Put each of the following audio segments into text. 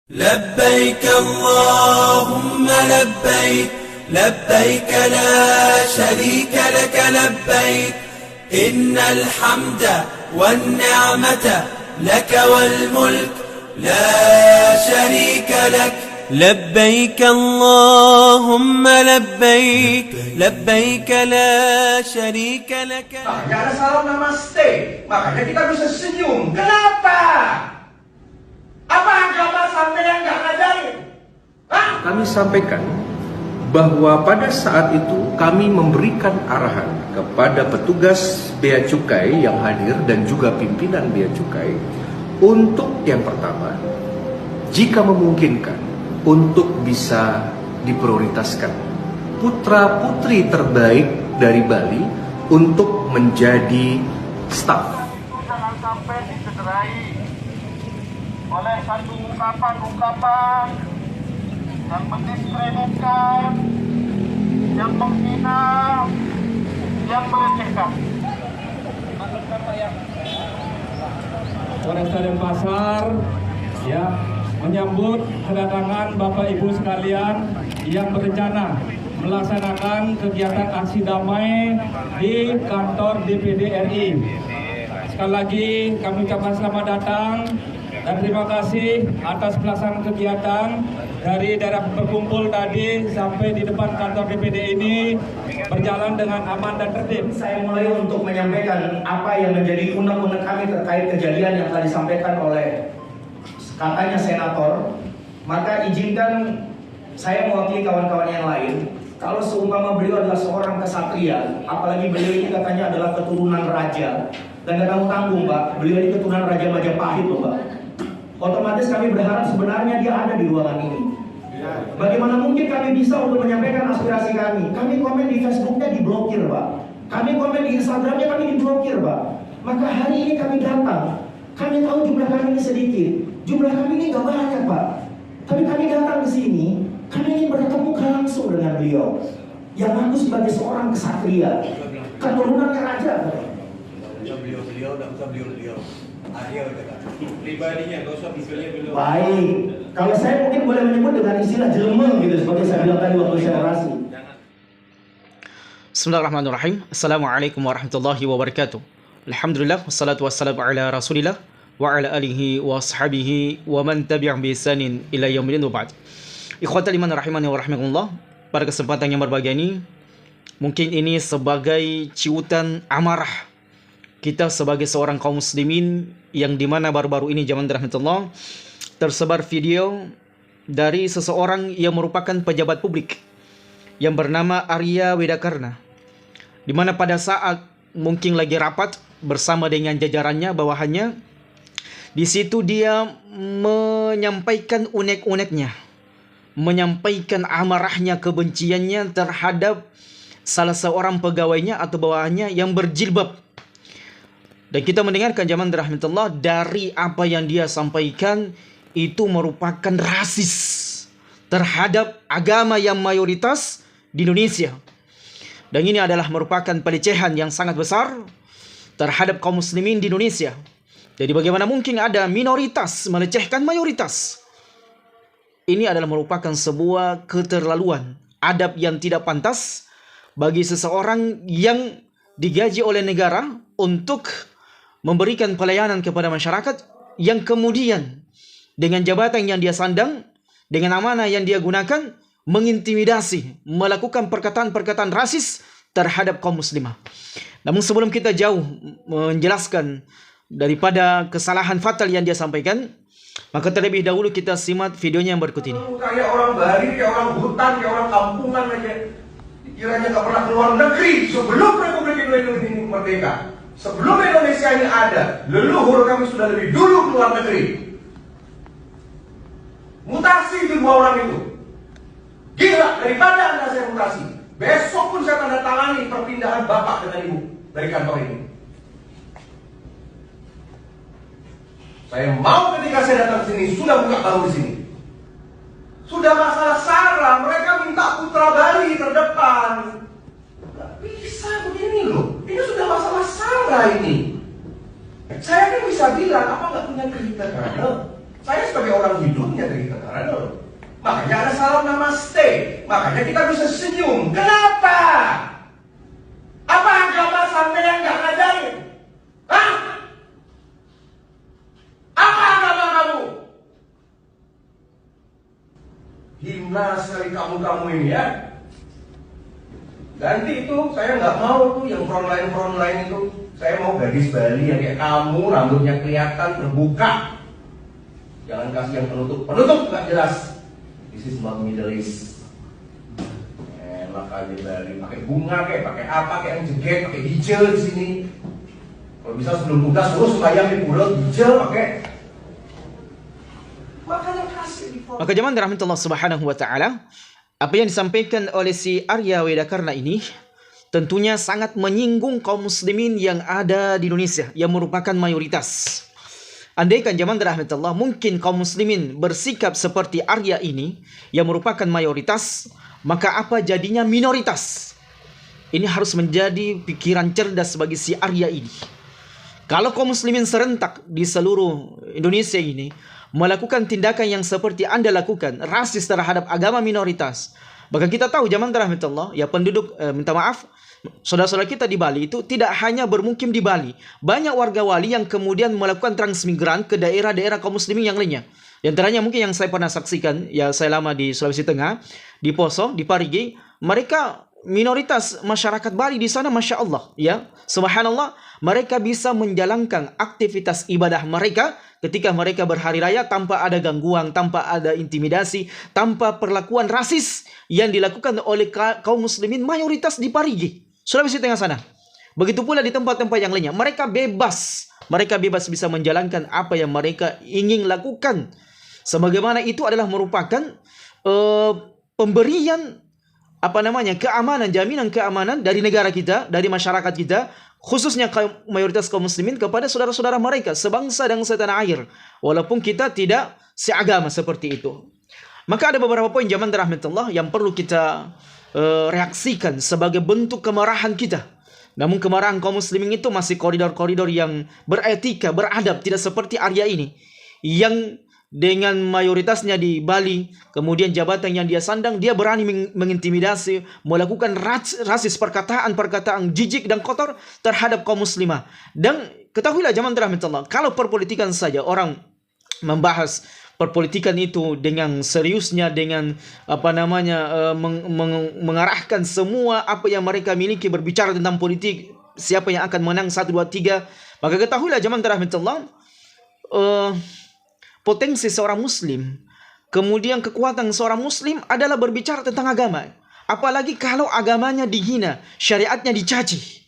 لبيك اللهم لبيك لبيك لا شريك لك لبيك إن الحمد والنعمة لك والملك لا شريك لك لبيك اللهم لبيك لبيك لا شريك لك. Makanya ada salam namaste, makanya kita bisa senyum. Kenapa? Apa agama sampai yang nggak ngajarin? Hah? Kami sampaikan bahwa pada saat itu kami memberikan arahan kepada petugas Bea Cukai yang hadir dan juga pimpinan Bea Cukai untuk yang pertama, jika memungkinkan untuk bisa diprioritaskan putra-putri terbaik dari Bali untuk menjadi staf. Jangan sampai dicederai oleh satu ungkapan-ungkapan yang mendiskreditkan, yang menghina, yang melecehkan. Polres Denpasar ya menyambut kedatangan Bapak Ibu sekalian yang berencana melaksanakan kegiatan aksi damai di kantor DPD RI. Sekali lagi kami ucapkan selamat datang dan terima kasih atas pelaksanaan kegiatan dari daerah berkumpul tadi sampai di depan kantor DPD ini berjalan dengan aman dan tertib. Saya mulai untuk menyampaikan apa yang menjadi undang-undang kami terkait kejadian yang telah disampaikan oleh katanya senator. Maka izinkan saya mewakili kawan-kawan yang lain. Kalau seumpama beliau adalah seorang kesatria, apalagi beliau ini katanya adalah keturunan raja, dan gak tanggung-tanggung Pak, beliau ini keturunan Raja Majapahit loh Pak. Otomatis kami berharap sebenarnya dia ada di ruangan ini. Bagaimana mungkin kami bisa untuk menyampaikan aspirasi kami? Kami komen di Facebooknya diblokir Pak. Kami komen di Instagramnya kami diblokir Pak. Maka hari ini kami datang. Kami tahu jumlah kami ini sedikit. Jumlah kami ini gak banyak Pak. Tapi kami datang ke sini. Kami ingin bertemu langsung dengan beliau yang mengaku sebagai seorang kesatria, keturunannya raja. Beliau, tak usah beliau. Dia pribadinya, tak usah beliau. Baik, kalau saya mungkin boleh menyebut dengan istilah jelema gitu, seperti saya bilang tadi waktu saya orasi. Bismillahirrahmanirrahim. Assalamualaikum warahmatullahi wabarakatuh. Alhamdulillah, wassalatu wassalamu ala rasulillah wa ala alihi wa ashabihi wa man tabi'ahum bi ihsanin ila yaumil din wa ba'd. Ikhwatal iman rahimani wa rahimakumullah. Pada kesempatan yang berbahagia ini, mungkin ini sebagai ciutan amarah kita sebagai seorang kaum muslimin yang dimana baru-baru ini zaman rahmatullah tersebar video dari seseorang yang merupakan pejabat publik yang bernama Arya Widakarna, dimana pada saat mungkin lagi rapat bersama dengan jajarannya bawahannya, di situ dia menyampaikan unek-uneknya, menyampaikan amarahnya, kebenciannya terhadap salah seorang pegawainya atau bawahannya yang berjilbab. Dan kita mendengarkan zaman rahmatullah dari apa yang dia sampaikan itu merupakan rasis terhadap agama yang mayoritas di Indonesia. Dan ini adalah merupakan pelecehan yang sangat besar terhadap kaum muslimin di Indonesia. Jadi bagaimana mungkin ada minoritas melecehkan mayoritas? Ini adalah merupakan sebuah keterlaluan, adab yang tidak pantas bagi seseorang yang digaji oleh negara untuk memberikan pelayanan kepada masyarakat, yang kemudian dengan jabatan yang dia sandang, dengan amanah yang dia gunakan, mengintimidasi, melakukan perkataan-perkataan rasis terhadap kaum muslimah. Namun sebelum kita jauh menjelaskan daripada kesalahan fatal yang dia sampaikan, maka terlebih dahulu kita simak videonya yang berikut ini. Kayak orang Bali, kayak orang hutan, kayak orang kampungan aja. Kiranya gak pernah keluar negeri sebelum Republik Indonesia ini merdeka. Sebelum Indonesia ini ada, leluhur kami sudah lebih dulu keluar negeri. Mutasi itu dua orang itu. Gila, daripada Anda saya mutasi. Besok pun saya tanda tangani perpindahan bapak dengan ibu dari kantor ini. Saya mau ketika saya datang ke sini sudah buka baru di sini. Sudah masalah sara, mereka minta putra Bali terdepan. Gak bisa begini loh. Ini sudah masalah sara ini. Saya kan bisa bilang apa nggak punya kriteria. Saya sebagai orang Hindu menyadari kebenaran loh. Makanya ada salam namaste. Makanya kita bisa senyum. Kenapa? Apa agama sampai yang nggak ngajarin? Hah? Apa agama kamu? Hina sekali kamu-kamu ini ya. Ganti itu, saya nggak mau tuh yang frontline itu. Saya mau gadis Bali yang kayak kamu, rambutnya kelihatan terbuka. Jangan kasih yang penutup nggak jelas. This is not Middle East. Enak aja Bali, pakai bunga kayak, pakai apa kayak yang jeget, pakai hijau di sini. Kalau bisa sebelum tugas suruh sembahyang di pulau hijau pakai. Makanya kasih di Maka jemaah rahmatullah subhanahu wa ta'ala, apa yang disampaikan oleh si Arya Wedakarna ini tentunya sangat menyinggung kaum muslimin yang ada di Indonesia yang merupakan mayoritas. Andaikan jemaah rahmatullah mungkin kaum muslimin bersikap seperti Arya ini yang merupakan mayoritas, maka apa jadinya minoritas? Ini harus menjadi pikiran cerdas bagi si Arya ini. Kalau kaum muslimin serentak di seluruh Indonesia ini melakukan tindakan yang seperti Anda lakukan, rasis terhadap agama minoritas, bahkan kita tahu zaman rahmatullah, ya penduduk, minta maaf, saudara-saudara kita di Bali itu tidak hanya bermukim di Bali, banyak warga Bali yang kemudian melakukan transmigran ke daerah-daerah kaum muslimin yang lainnya. Di antaranya mungkin yang saya pernah saksikan, ya saya lama di Sulawesi Tengah, di Poso, di Parigi, mereka minoritas masyarakat Bali di sana, masya Allah, ya, subhanallah, mereka bisa menjalankan aktivitas ibadah mereka ketika mereka berhari raya tanpa ada gangguan, tanpa ada intimidasi, tanpa perlakuan rasis yang dilakukan oleh kaum muslimin mayoritas di Parigi, Sulawesi Tengah sana. Begitu pula di tempat-tempat yang lainnya, mereka bebas bisa menjalankan apa yang mereka ingin lakukan. Sebagaimana itu adalah merupakan pemberian keamanan, jaminan keamanan dari negara kita, dari masyarakat kita, khususnya mayoritas kaum muslimin kepada saudara-saudara mereka sebangsa dan setanah air, walaupun kita tidak seagama seperti itu. Maka ada beberapa poin jamaah rahmatullah yang perlu kita reaksikan sebagai bentuk kemarahan kita. Namun kemarahan kaum muslimin itu masih koridor-koridor yang beretika, beradab, tidak seperti Arya ini yang dengan mayoritasnya di Bali, kemudian jabatan yang dia sandang, dia berani mengintimidasi, melakukan rasis, perkataan jijik dan kotor terhadap kaum muslimah. Dan ketahuilah jamaah rahmatullah, kalau perpolitikan saja orang membahas perpolitikan itu dengan seriusnya, dengan mengarahkan semua apa yang mereka miliki, berbicara tentang politik, siapa yang akan menang 1, 2, 3, maka ketahuilah jamaah rahmatullah, potensi seorang muslim, kemudian kekuatan seorang muslim adalah berbicara tentang agama. Apalagi kalau agamanya dihina, syariatnya dicaci.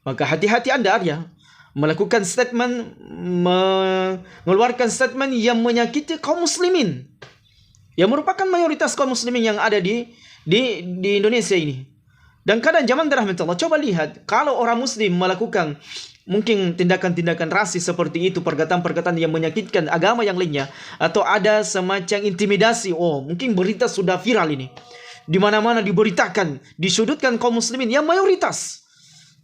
Maka hati-hati Anda Arya melakukan statement, mengeluarkan statement yang menyakiti kaum muslimin, yang merupakan mayoritas kaum muslimin yang ada di Indonesia ini. Dan kadang jamaah rahmatullah, coba lihat kalau orang muslim melakukan mungkin tindakan-tindakan rasis seperti itu, perkataan-perkataan yang menyakitkan agama yang lainnya, atau ada semacam intimidasi, mungkin berita sudah viral ini, di mana-mana diberitakan, disudutkan kaum muslimin yang mayoritas.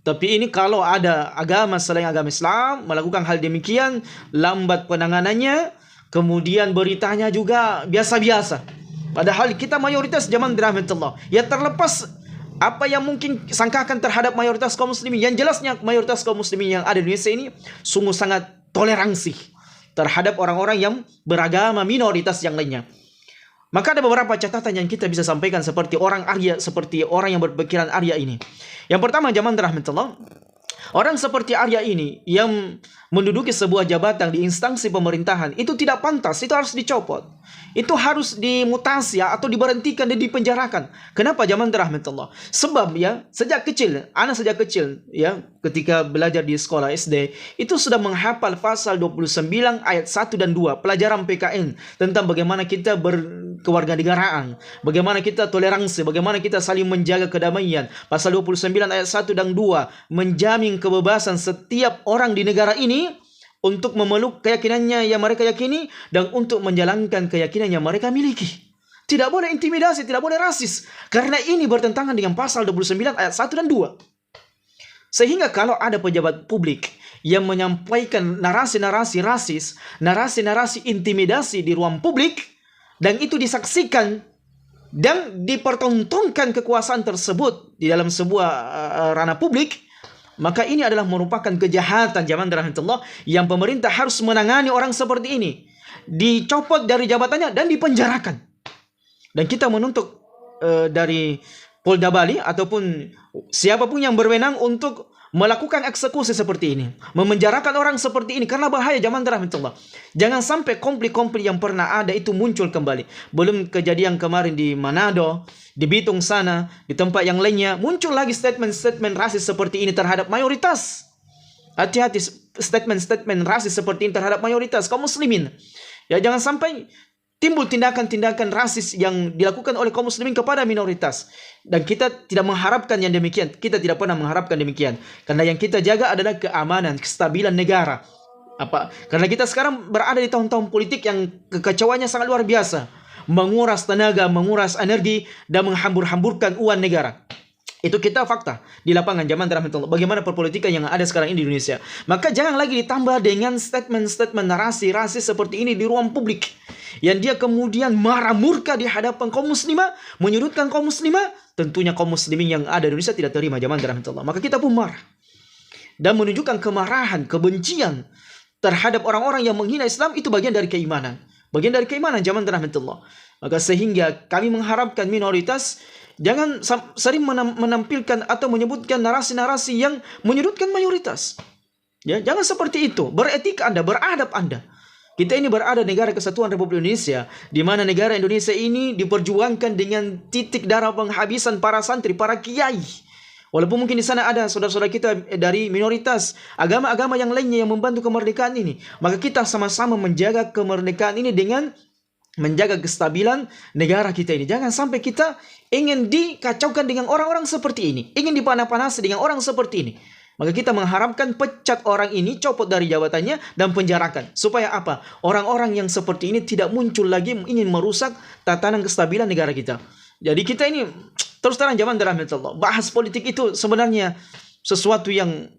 Tapi ini kalau ada agama selain agama Islam melakukan hal demikian, lambat penanganannya, kemudian beritanya juga biasa-biasa. Padahal kita mayoritas jamaah rahmatullah, ya terlepas apa yang mungkin sangkakan terhadap mayoritas kaum muslimin, yang jelasnya mayoritas kaum muslimin yang ada di Indonesia ini sungguh sangat toleransi terhadap orang-orang yang beragama minoritas yang lainnya. Maka ada beberapa catatan yang kita bisa sampaikan seperti orang Arya, seperti orang yang berpikiran Arya ini. Yang pertama jamaah rahmatullah, orang seperti Arya ini yang menduduki sebuah jabatan di instansi pemerintahan itu tidak pantas, itu harus dicopot. Itu harus dimutasi atau diberhentikan dan dipenjarakan. Kenapa jamaah rahmatullah? Sebab ya, sejak kecil ya, ketika belajar di sekolah SD, itu sudah menghafal pasal 29 ayat 1 dan 2 pelajaran PKN tentang bagaimana kita berkewarganegaraan, bagaimana kita toleransi, bagaimana kita saling menjaga kedamaian. Pasal 29 ayat 1 dan 2 menjamin kebebasan setiap orang di negara ini untuk memeluk keyakinannya yang mereka yakini dan untuk menjalankan keyakinan yang mereka miliki. Tidak boleh intimidasi, tidak boleh rasis, karena ini bertentangan dengan pasal 29 ayat 1 dan 2. Sehingga kalau ada pejabat publik yang menyampaikan narasi-narasi rasis, narasi-narasi intimidasi di ruang publik, dan itu disaksikan dan dipertontonkan kekuasaan tersebut di dalam sebuah ranah publik, maka ini adalah merupakan kejahatan zaman rahmatullah yang pemerintah harus menangani orang seperti ini, dicopot dari jabatannya dan dipenjarakan. Dan kita menuntut dari Polda Bali ataupun siapapun yang berwenang untuk melakukan eksekusi seperti ini, memenjarakan orang seperti ini, karena bahaya zaman rahmatullah. Jangan sampai konflik-konflik yang pernah ada itu muncul kembali. Belum kejadian kemarin di Manado, di Bitung sana, di tempat yang lainnya, muncul lagi statement-statement rasis seperti ini terhadap mayoritas. Hati-hati statement-statement rasis seperti ini terhadap mayoritas kaum muslimin. Ya, jangan sampai timbul tindakan-tindakan rasis yang dilakukan oleh kaum muslimin kepada minoritas. Dan kita tidak mengharapkan yang demikian. Kita tidak pernah mengharapkan demikian. Karena yang kita jaga adalah keamanan, kestabilan negara. Karena kita sekarang berada di tahun-tahun politik yang kekacauannya sangat luar biasa. Menguras tenaga, menguras energi, dan menghambur-hamburkan uang negara. Itu kita fakta di lapangan zaman rahmatullah. Bagaimana perpolitikan yang ada sekarang ini di Indonesia. Maka jangan lagi ditambah dengan statement-statement narasi rasis seperti ini di ruang publik, yang dia kemudian marah murka di hadapan kaum muslimah, menyudutkan kaum muslimah. Tentunya kaum muslimin yang ada di Indonesia tidak terima zaman rahmatullah. Maka kita pun marah dan menunjukkan kemarahan, kebencian terhadap orang-orang yang menghina Islam. Itu bagian dari keimanan, bagian dari keimanan zaman rahmatullah. Maka sehingga kami mengharapkan minoritas jangan sering menampilkan atau menyebutkan narasi-narasi yang menyudutkan mayoritas. Ya, jangan seperti itu. Beretika Anda, beradab Anda. Kita ini berada di negara kesatuan Republik Indonesia, di mana negara Indonesia ini diperjuangkan dengan titik darah penghabisan para santri, para kiai. Walaupun mungkin di sana ada saudara-saudara kita dari minoritas, agama-agama yang lainnya yang membantu kemerdekaan ini, maka kita sama-sama menjaga kemerdekaan ini dengan menjaga kestabilan negara kita ini. Jangan sampai kita ingin dikacaukan dengan orang-orang seperti ini, ingin dipanah-panasi dengan orang seperti ini. Maka kita mengharapkan pecat orang ini, copot dari jabatannya, dan penjarakan. Supaya apa? Orang-orang yang seperti ini tidak muncul lagi ingin merusak tatanan kestabilan negara kita. Jadi kita ini terus terang zaman rahmatullah, bahas politik itu sebenarnya sesuatu yang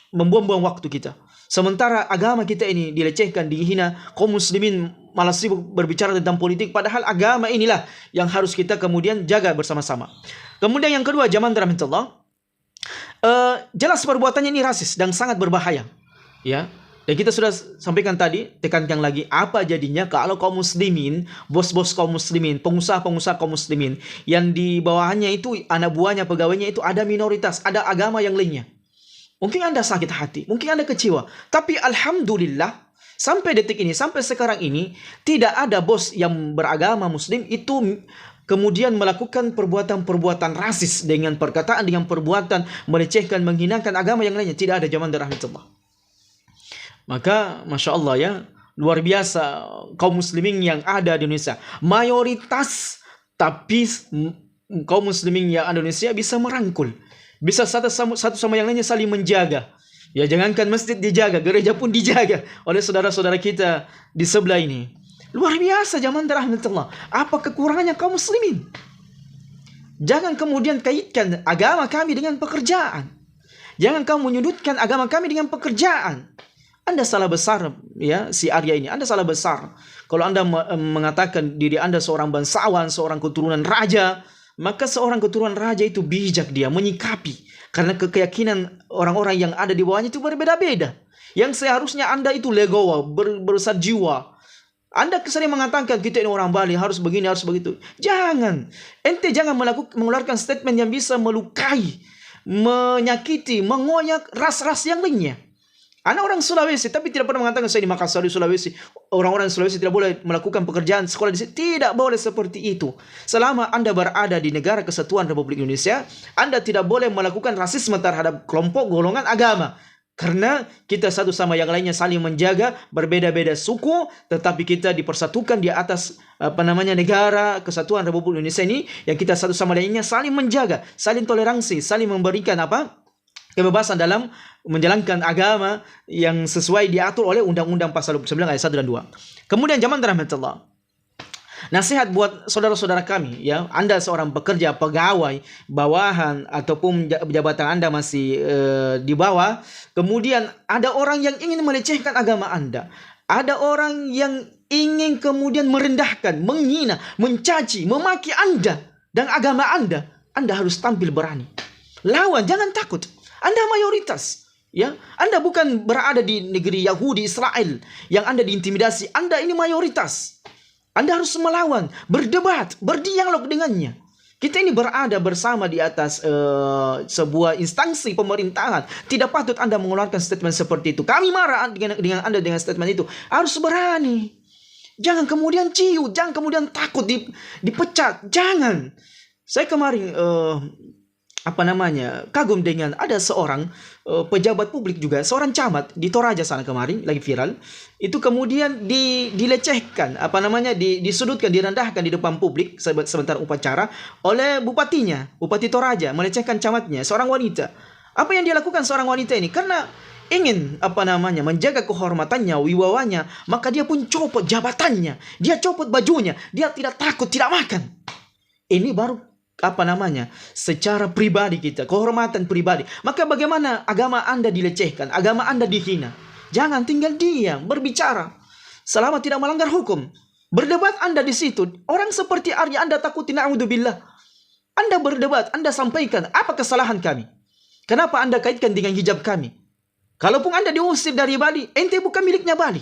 membuang-buang waktu kita. Sementara agama kita ini dilecehkan, dihina, kaum muslimin malah sibuk berbicara tentang politik, padahal agama inilah yang harus kita kemudian jaga bersama-sama. Kemudian yang kedua zaman rahmatullah, jelas perbuatannya ini rasis dan sangat berbahaya, ya. Dan kita sudah sampaikan tadi, tekankan lagi, apa jadinya kalau kaum muslimin, bos-bos kaum muslimin, pengusaha-pengusaha kaum muslimin, yang di bawahnya itu anak buahnya, pegawainya itu ada minoritas, ada agama yang lainnya. Mungkin Anda sakit hati, mungkin Anda kecewa, tapi alhamdulillah sampai detik ini, sampai sekarang ini, tidak ada bos yang beragama muslim itu kemudian melakukan perbuatan-perbuatan rasis dengan perkataan, dengan perbuatan melecehkan, menghinakan agama yang lainnya. Tidak ada zaman rahmatullah. Maka Masya Allah ya, luar biasa kaum muslimin yang ada di Indonesia. Mayoritas, tapi kaum muslimin yang ada di Indonesia bisa merangkul. Bisa satu sama yang lainnya saling menjaga. Ya, jangankan masjid dijaga, gereja pun dijaga oleh saudara-saudara kita di sebelah ini. Luar biasa zaman rahmatullah. Apa kekurangannya kaum muslimin? Jangan kemudian kaitkan agama kami dengan pekerjaan. Jangan kamu menyudutkan agama kami dengan pekerjaan. Anda salah besar ya, si Arya ini. Anda salah besar. Kalau Anda mengatakan diri Anda seorang bangsawan, seorang keturunan raja, maka seorang keturunan raja itu bijak dia menyikapi. Karena keyakinan orang-orang yang ada di bawahnya itu berbeda-beda. Yang seharusnya Anda itu legowo, berbesar jiwa. Anda sering mengatakan kita ini orang Bali, harus begini, harus begitu. Jangan. Ente jangan mengeluarkan statement yang bisa melukai, menyakiti, mengoyak ras-ras yang lainnya. Anda orang Sulawesi, tapi tidak pernah mengatakan saya di Makassar di Sulawesi, orang-orang Sulawesi tidak boleh melakukan pekerjaan sekolah di sini. Tidak boleh seperti itu. Selama Anda berada di negara kesatuan Republik Indonesia, Anda tidak boleh melakukan rasisme terhadap kelompok golongan agama. Karena kita satu sama yang lainnya saling menjaga, berbeda-beda suku, tetapi kita dipersatukan di atas negara kesatuan Republik Indonesia ini, yang kita satu sama lainnya saling menjaga, saling toleransi, saling memberikan kebebasan dalam menjalankan agama yang sesuai diatur oleh Undang-Undang Pasal 29 ayat 1 dan 2. Kemudian zaman rahmatullah, Nasihat buat saudara-saudara kami, ya, Anda seorang pekerja, pegawai, bawahan, ataupun jabatan Anda masih di bawah, kemudian ada orang yang ingin melecehkan agama Anda. Ada orang yang ingin kemudian merendahkan, menghina, mencaci, memaki Anda dan agama Anda. Anda harus tampil berani. Lawan, jangan takut. Anda mayoritas. Ya, Anda bukan berada di negeri Yahudi, Israel, yang Anda diintimidasi. Anda ini mayoritas. Anda harus melawan, berdebat, berdialog dengannya. Kita ini berada bersama di atas sebuah instansi pemerintahan. Tidak patut Anda mengeluarkan statement seperti itu. Kami marah dengan Anda dengan statement itu. Harus berani. Jangan kemudian ciut, jangan kemudian takut dipecat. Jangan. Saya kemarin kagum dengan ada seorang pejabat publik juga, seorang camat di Toraja sana kemarin, lagi viral. Itu kemudian dilecehkan, disudutkan, direndahkan di depan publik sebentar upacara oleh bupatinya, Bupati Toraja, melecehkan camatnya, seorang wanita. Apa yang dia lakukan seorang wanita ini? Karena ingin menjaga kehormatannya, wibawanya, maka dia pun copot jabatannya, dia copot bajunya, dia tidak takut, tidak makan. Ini baru secara pribadi kita, kehormatan pribadi. Maka bagaimana agama Anda dilecehkan, agama Anda dihina? Jangan tinggal diam, berbicara selama tidak melanggar hukum. Berdebat Anda di situ. Orang seperti Arya Anda takuti, na'udzubillah. Anda berdebat, Anda sampaikan apa kesalahan kami. Kenapa Anda kaitkan dengan hijab kami? Kalaupun Anda diusir dari Bali, ente bukan miliknya Bali.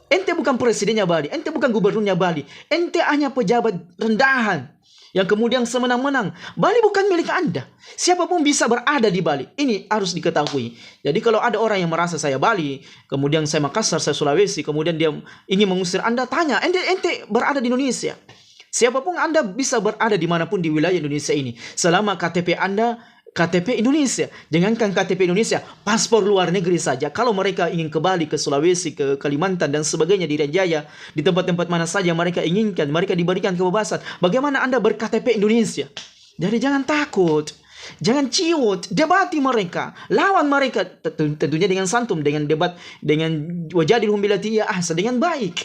Ente bukan presidennya Bali, ente bukan gubernurnya Bali. Ente hanya pejabat rendahan yang kemudian semenang-menang. Bali bukan milik Anda. Siapapun bisa berada di Bali. Ini harus diketahui. Jadi kalau ada orang yang merasa saya Bali, kemudian saya Makassar, saya Sulawesi, kemudian dia ingin mengusir Anda, tanya, ente berada di Indonesia. Siapapun Anda bisa berada dimanapun di wilayah Indonesia ini. Selama KTP Anda KTP Indonesia. Jangankan KTP Indonesia, paspor luar negeri saja. Kalau mereka ingin ke Bali, ke Sulawesi, ke Kalimantan dan sebagainya, di Irian Jaya, di tempat-tempat mana saja mereka inginkan, mereka diberikan kebebasan. Bagaimana Anda berKTP Indonesia? Jadi jangan takut, jangan ciut, debati mereka, lawan mereka, tentunya dengan santun, dengan debat, dengan wajadilhum billati hiya ahsan, dengan baik.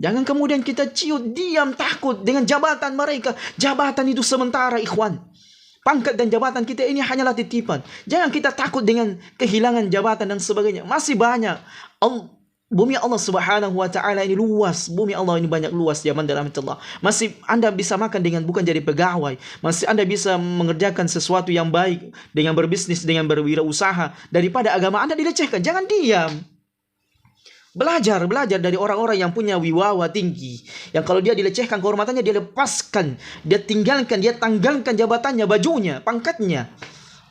Jangan kemudian kita ciut, diam, takut dengan jabatan mereka. Jabatan itu sementara, ikhwan. Pangkat dan jabatan kita ini hanyalah titipan. Jangan kita takut dengan kehilangan jabatan dan sebagainya. Masih banyak. Bumi Allah Subhanahu wa ta'ala ini luas. Bumi Allah ini banyak luas, zaman dan rahmatullah. Masih Anda bisa makan dengan bukan jadi pegawai. Masih Anda bisa mengerjakan sesuatu yang baik dengan berbisnis, dengan berwirausaha, daripada agama Anda dilecehkan. Jangan diam. Belajar dari orang-orang yang punya wibawa tinggi. Yang kalau dia dilecehkan kehormatannya, dia lepaskan, dia tinggalkan, dia tanggalkan jabatannya, bajunya, pangkatnya,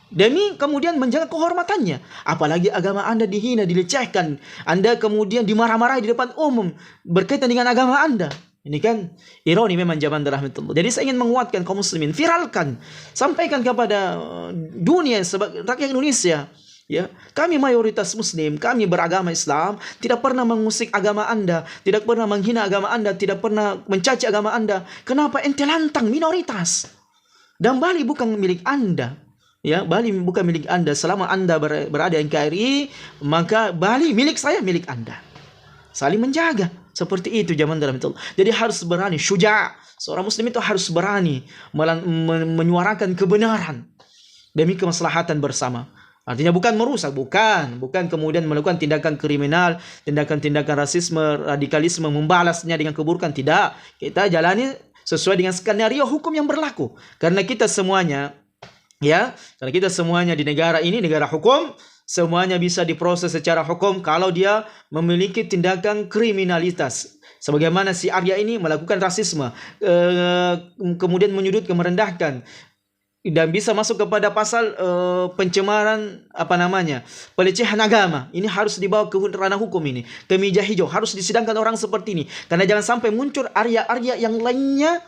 demi kemudian menjaga kehormatannya. Apalagi agama Anda dihina, dilecehkan, Anda kemudian dimarah-marahi di depan umum berkaitan dengan agama Anda. Ini kan ironi memang zaman rahmatullah. Jadi saya ingin menguatkan kaum muslimin, viralkan, sampaikan kepada dunia sebagai rakyat Indonesia. Ya, kami mayoritas Muslim, kami beragama Islam, tidak pernah mengusik agama Anda, tidak pernah menghina agama Anda, tidak pernah mencaci agama Anda. Kenapa ente lantang, minoritas? Dan Bali bukan milik Anda. Ya, Bali bukan milik Anda. Selama Anda berada di NKRI, maka Bali milik saya, milik Anda. Saling menjaga. Seperti itu zaman dalam itu. Jadi harus berani, syuja'. Seorang Muslim itu harus berani menyuarakan kebenaran demi kemaslahatan bersama. Artinya bukan merusak, bukan kemudian melakukan tindakan kriminal, tindakan-tindakan rasisme, radikalisme, membalasnya dengan keburukan. Tidak, kita jalani sesuai dengan skenario hukum yang berlaku. Karena kita semuanya, di negara ini, negara hukum, semuanya bisa diproses secara hukum kalau dia memiliki tindakan kriminalitas. Sebagaimana si Arya ini melakukan rasisme, kemudian menyudutkan, merendahkan, dan bisa masuk kepada pasal pencemaran pelecehan agama. Ini harus dibawa ke ranah hukum ini, ke meja hijau, harus disidangkan orang seperti ini. Karena jangan sampai muncul Arya-Arya yang lainnya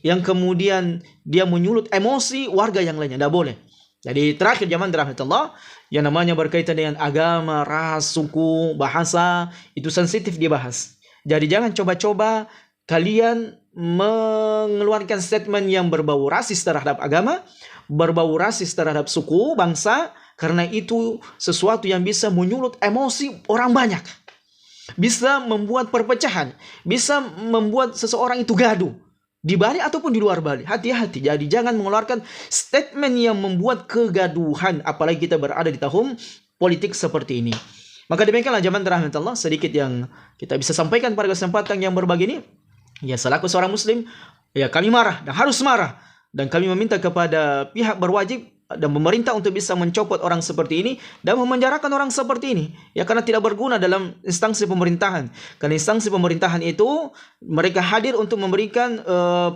yang kemudian dia menyulut emosi warga yang lainnya. Tidak boleh. Jadi terakhir zaman rahmatullah, yang namanya berkaitan dengan agama, ras, suku, bahasa, itu sensitif dibahas. Jadi jangan coba-coba kalian mengeluarkan statement yang berbau rasis terhadap agama, berbau rasis terhadap suku, bangsa, karena itu sesuatu yang bisa menyulut emosi orang banyak. bisa membuat perpecahan, bisa membuat seseorang itu gaduh di Bali ataupun di luar Bali. Hati-hati, jadi jangan mengeluarkan statement yang membuat kegaduhan, apalagi kita berada di tahun politik seperti ini. Maka demikianlah jamaah rahmat Allah, sedikit yang kita bisa sampaikan pada kesempatan yang berbagi ini. Ya, selaku seorang muslim, ya kami marah dan harus marah, dan kami meminta kepada pihak berwajib dan pemerintah untuk bisa mencopot orang seperti ini dan memenjarakan orang seperti ini, ya, karena tidak berguna dalam instansi pemerintahan. Karena instansi pemerintahan itu mereka hadir untuk memberikan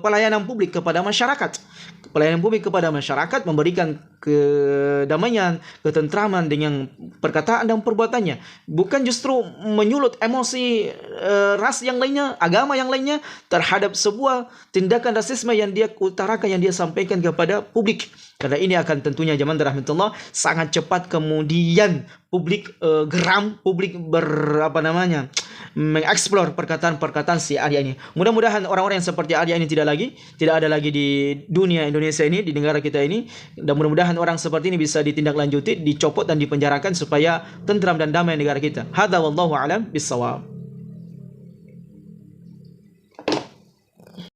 pelayanan publik kepada masyarakat, memberikan kedamaian, ketentraman dengan perkataan dan perbuatannya, bukan justru menyulut emosi ras yang lainnya, agama yang lainnya terhadap sebuah tindakan rasisme yang dia utarakan, yang dia sampaikan kepada publik. Karena ini akan tentunya jamaah rahmatullah sangat cepat kemudian publik geram, publik mengeksplor perkataan-perkataan si Arya ini. Mudah-mudahan orang-orang yang seperti Arya ini tidak ada lagi di dunia Indonesia ini, di negara kita ini, dan mudah-mudahan orang seperti ini bisa ditindaklanjuti, dicopot dan dipenjarakan supaya tentram dan damai negara kita. Hadza wallahu a'lam bissawab.